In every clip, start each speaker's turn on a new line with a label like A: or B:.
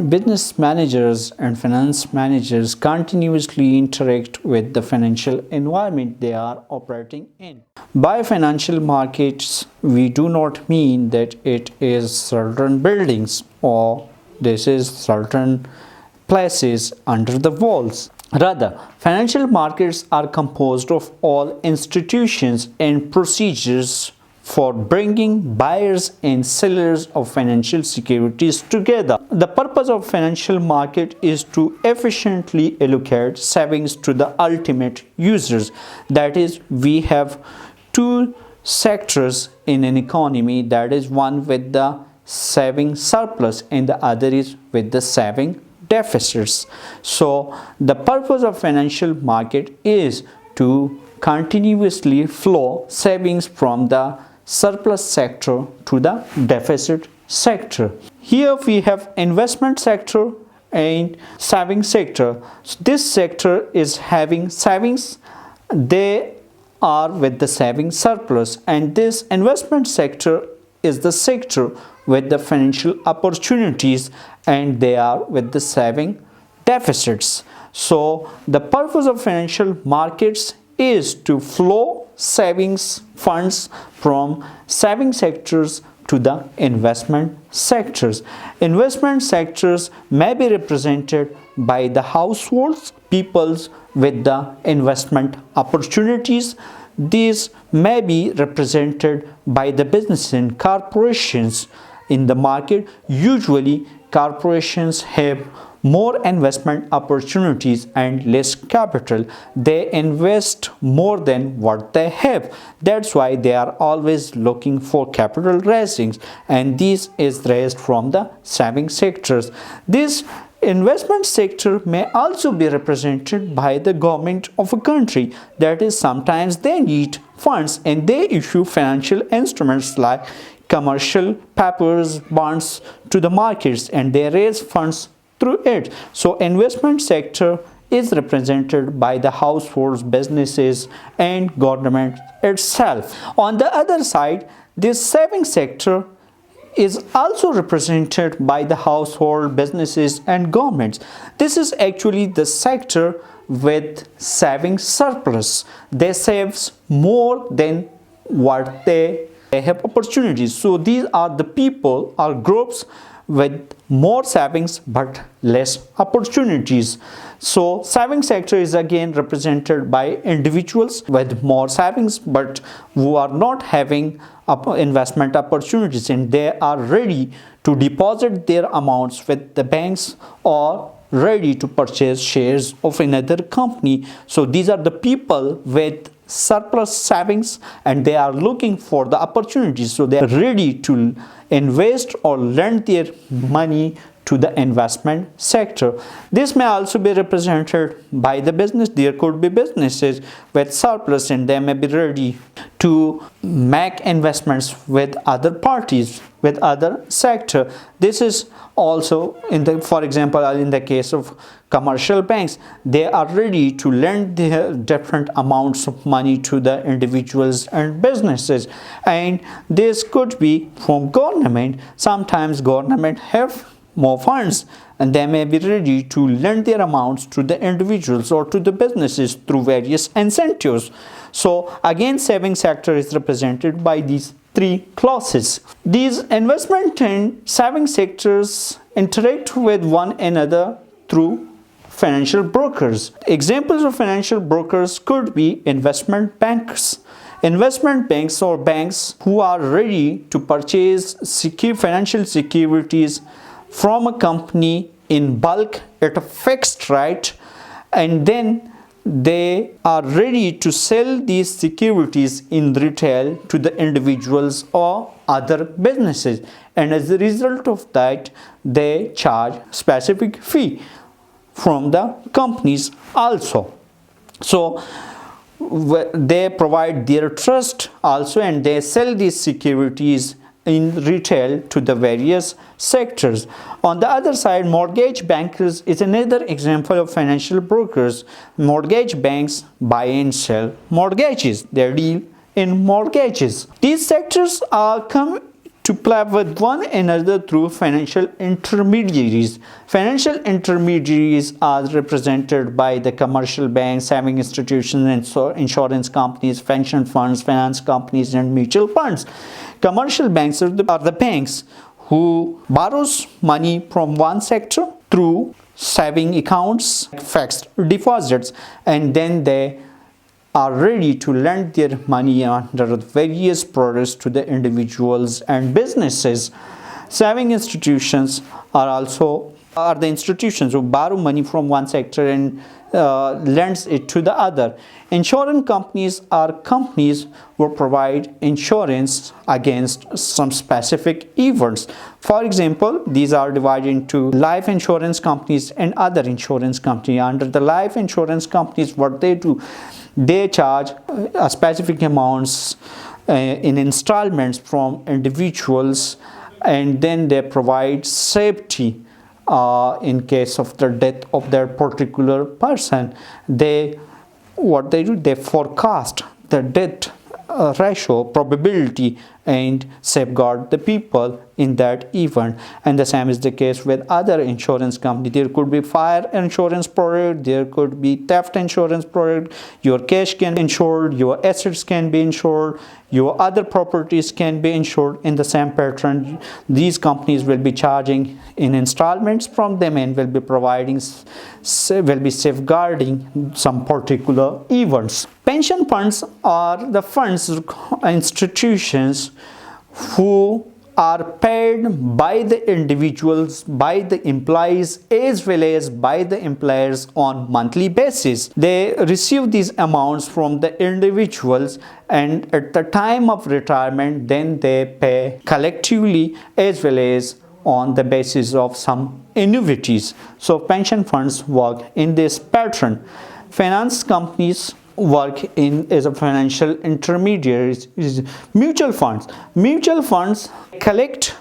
A: Business managers and finance managers continuously interact with the financial environment they are operating in. By financial markets, we do not mean that it is certain buildings or this is certain places under the walls. Rather, financial markets are composed of all institutions and procedures for bringing buyers and sellers of financial securities together. The purpose of financial market is to efficiently allocate savings to the ultimate users. That is, we have two sectors in an economy, that is one with the saving surplus and the other is with the saving deficits. So the purpose of financial market is to continuously flow savings from the surplus sector to the deficit sector. Here we have investment sector and saving sector. So this sector is having savings, they are with the saving surplus, and this investment sector is the sector with the financial opportunities and they are with the saving deficits. So the purpose of financial markets is to flow savings funds from saving sectors to the investment sectors. Investment sectors may be represented by the households, peoples with the investment opportunities. These may be represented by the business and corporations in the market. Usually, corporations have more investment opportunities and less capital. They invest more than what they have. That's why they are always looking for capital raisings, and this is raised from the saving sectors. This investment sector may also be represented by the government of a country. That is, sometimes they need funds and they issue financial instruments like commercial papers, bonds to the markets, and they raise funds through it. So investment sector is represented by the households, businesses and government itself. On the other side, this saving sector is also represented by the household, businesses and governments. This is actually the sector with saving surplus. They save more than what they have opportunities. So these are the people or groups with more savings but less opportunities. So saving sector is again represented by individuals with more savings but who are not having investment opportunities and they are ready to deposit their amounts with the banks or ready to purchase shares of another company. So these are the people with surplus savings and they are looking for the opportunities, so they are ready to invest or lend their money to the investment sector. This may also be represented by the business. There could be businesses with surplus and they may be ready to make investments with other parties, with other sector. This is also for example, in the case of commercial banks, they are ready to lend their different amounts of money to the individuals and businesses, and this could be from government. Sometimes government have more funds and they may be ready to lend their amounts to the individuals or to the businesses through various incentives. So again, saving sector is represented by these three clauses. These investment and saving sectors interact with one another through financial brokers. Examples of financial brokers could be investment banks. Investment banks or banks who are ready to purchase financial securities from a company in bulk at a fixed rate, and then they are ready to sell these securities in retail to the individuals or other businesses, and as a result of that they charge specific fee from the companies also. So they provide their trust also and they sell these securities in retail to the various sectors. On the other side, mortgage bankers is another example of financial brokers. Mortgage banks buy and sell mortgages. They deal in mortgages. These sectors come to play with one another through financial intermediaries. Financial intermediaries are represented by the commercial banks, saving institutions, and insurance companies, pension funds, finance companies, and mutual funds. Commercial banks are the banks who borrows money from one sector through saving accounts, fixed deposits, and then they are ready to lend their money under various products to the individuals and businesses. Saving institutions are the institutions who borrow money from one sector and lends it to the other. Insurance companies are companies who provide insurance against some specific events. For example, these are divided into life insurance companies and other insurance companies. Under the life insurance companies, what they do, they charge a specific amounts in installments from individuals, and then they provide safety in case of the death of that particular person. They forecast the death ratio probability and safeguard the people in that event. And the same is the case with other insurance companies. There could be fire insurance product, there could be theft insurance product, your cash can be insured, your assets can be insured, your other properties can be insured. In the same pattern, these companies will be charging in installments from them and will be safeguarding some particular events. Pension funds are the funds institutions who are paid by the individuals, by the employees, as well as by the employers on monthly basis. They receive these amounts from the individuals, and at the time of retirement, then they pay collectively as well as on the basis of some annuities. So pension funds work in this pattern. Finance companies work in as a financial intermediaries. Mutual funds collect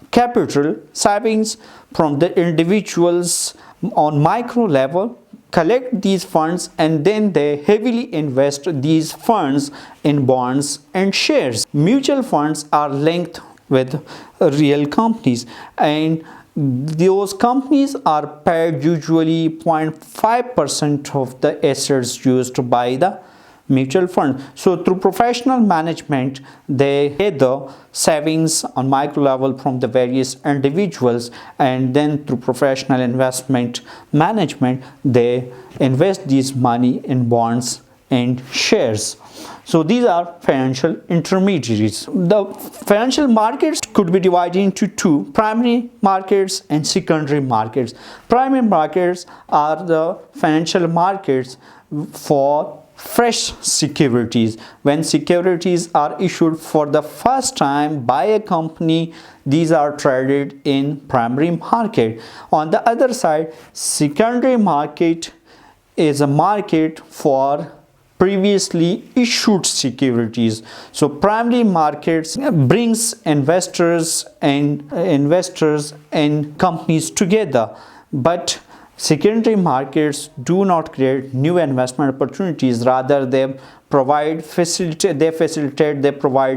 A: capital savings from the individuals on micro level, collect these funds, and then they heavily invest these funds in bonds and shares. Mutual funds are linked with real companies, and those companies are paid usually 0.5% of the assets used by the mutual fund. So through professional management, they get the savings on micro level from the various individuals, and then through professional investment management, they invest this money in bonds and shares. So these are financial intermediaries. The financial markets could be divided into two: primary markets and secondary markets. Primary markets are the financial markets for fresh securities. When securities are issued for the first time by a company, these are traded in primary market. On the other side, secondary market is a market for previously issued securities. So primary markets brings investors and companies together, but secondary markets do not create new investment opportunities. Rather, they provide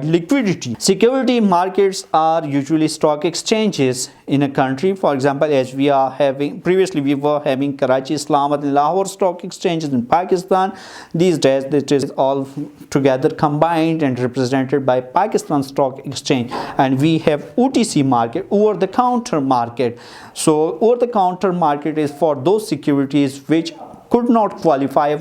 A: liquidity. Security markets are usually stock exchanges in a country. For example, as we were having Karachi, Islamabad, and Lahore stock exchanges in Pakistan. These days it is all together combined and represented by Pakistan Stock Exchange, and we have OTC market, over the counter market. So over the counter market is for those securities which could not qualify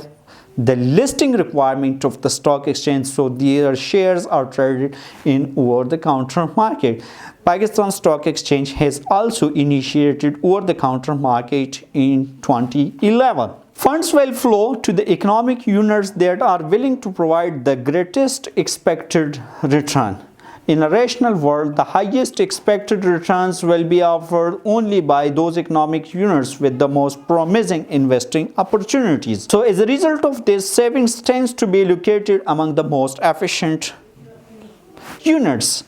A: the listing requirement of the stock exchange, so their shares are traded in over-the-counter market. Pakistan Stock Exchange has also initiated over-the-counter market in 2011. Funds will flow to the economic units that are willing to provide the greatest expected return. In a rational world, the highest expected returns will be offered only by those economic units with the most promising investing opportunities. So as a result of this, savings tends to be located among the most efficient units.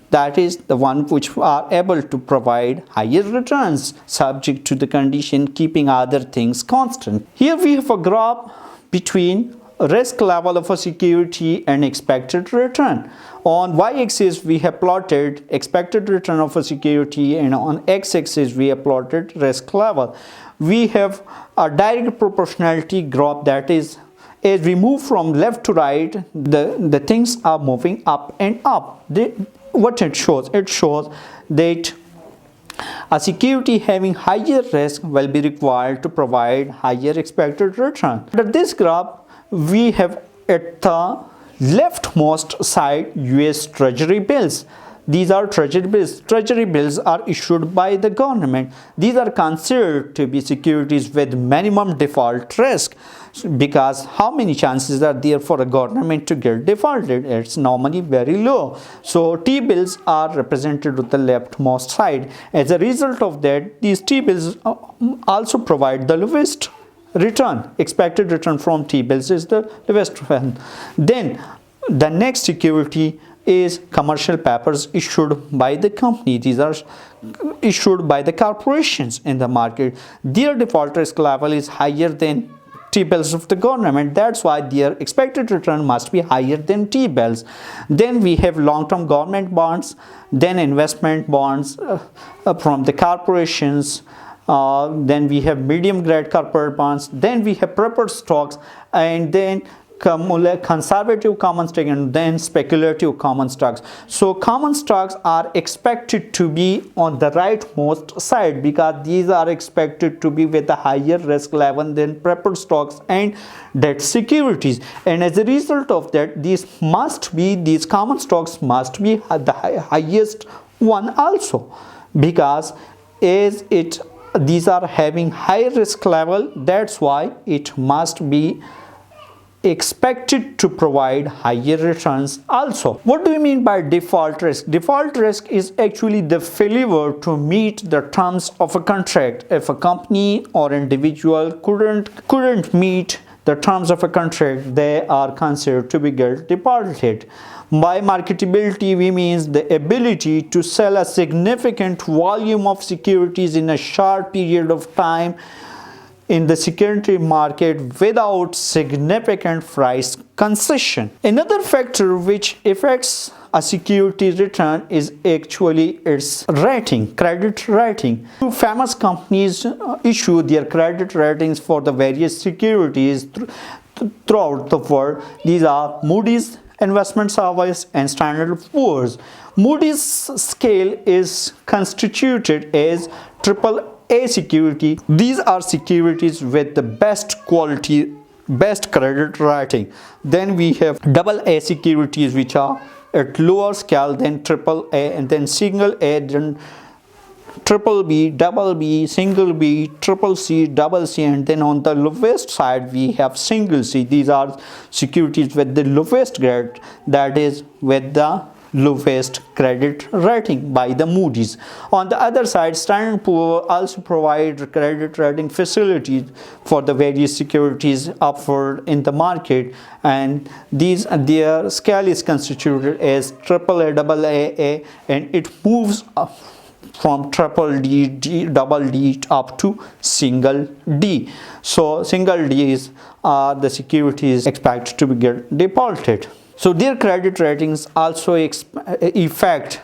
A: That is the one which are able to provide higher returns, subject to the condition keeping other things constant. Here we have a graph between risk level of a security and expected return. On y-axis we have plotted expected return of a security, and on x-axis we have plotted risk level. We have a direct proportionality graph, that is, as we move from left to right, the things are moving up and up. What it shows? It shows that a security having higher risk will be required to provide higher expected return. Under this graph, we have at the leftmost side US Treasury bills. These are treasury bills. Treasury bills are issued by the government. These are considered to be securities with minimum default risk, because how many chances are there for a government to get defaulted? It's normally very low. So T-bills are represented with the leftmost side. As a result of that, these T-bills also provide the lowest return. Expected return from T-bills is the lowest one. Then the next security is commercial papers issued by the company. These are issued by the corporations in the market. Their default risk level is higher than T-bills of the government. That's why their expected return must be higher than T-bills. Then we have long-term government bonds, then investment bonds from the corporations, then we have medium grade corporate bonds, then we have preferred stocks, and then conservative common stock, and then speculative common stocks. So common stocks are expected to be on the rightmost side, because these are expected to be with a higher risk level than preferred stocks and debt securities. And as a result of that, these common stocks must be the highest one also, because these are having high risk level. That's why it must be expected to provide higher returns also. What do we mean by default risk? Default risk is actually the failure to meet the terms of a contract. If a company or individual couldn't meet the terms of a contract, they are considered to be get defaulted. By marketability, we mean the ability to sell a significant volume of securities in a short period of time in the security market without significant price concession. Another factor which affects a security's return is actually its rating, credit rating. Two famous companies issue their credit ratings for the various securities throughout the world. These are Moody's Investment Service and Standard & Poor's. Moody's scale is constituted as AAA security. These are securities with the best quality, best credit rating. Then we have AA securities, which are at lower scale than AAA, and then single A, then triple B, double B, single B, triple C, double C, and then on the lowest side we have single C. These are securities with the lowest grade, that is with the lowest credit rating by the Moody's. On the other side, Standard & Poor's also provide credit rating facilities for the various securities offered in the market, and their scale is constituted as AAA, AA, and it moves up from triple D, double D up to single D. So single D is the securities expected to be get defaulted. So their credit ratings also affect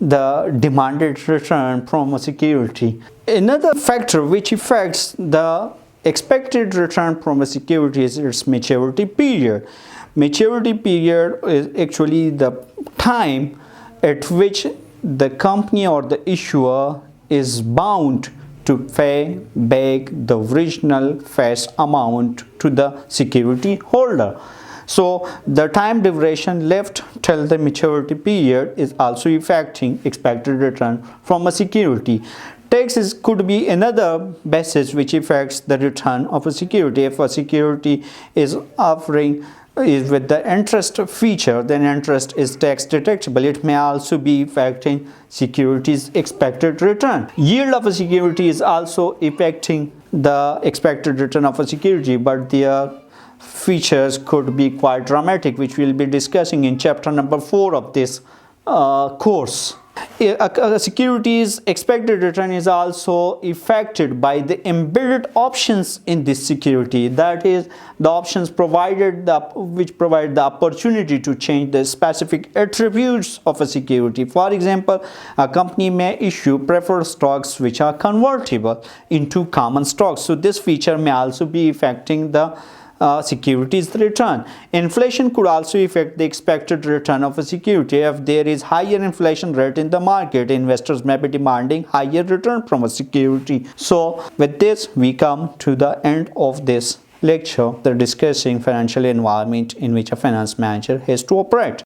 A: the demanded return from a security. Another factor which affects the expected return from a security is its maturity period. Maturity period is actually the time at which the company or the issuer is bound to pay back the original face amount to the security holder. So the time duration left till the maturity period is also affecting expected return from a security. Taxes could be another basis which affects the return of a security. If a security is with the interest feature, then interest is tax deductible. It may also be affecting security's expected return. Yield of a security is also affecting the expected return of a security, but their features could be quite dramatic, which we'll be discussing in chapter number 4 of this course. A security's expected return is also affected by the embedded options in this security, that is the options which provide the opportunity to change the specific attributes of a security. For example, a company may issue preferred stocks which are convertible into common stocks, so this feature may also be affecting the securities return. Inflation could also affect the expected return of a security. If there is higher inflation rate in the market, investors may be demanding higher return from a security. So with this, we come to the end of this lecture, the discussing financial environment in which a finance manager has to operate.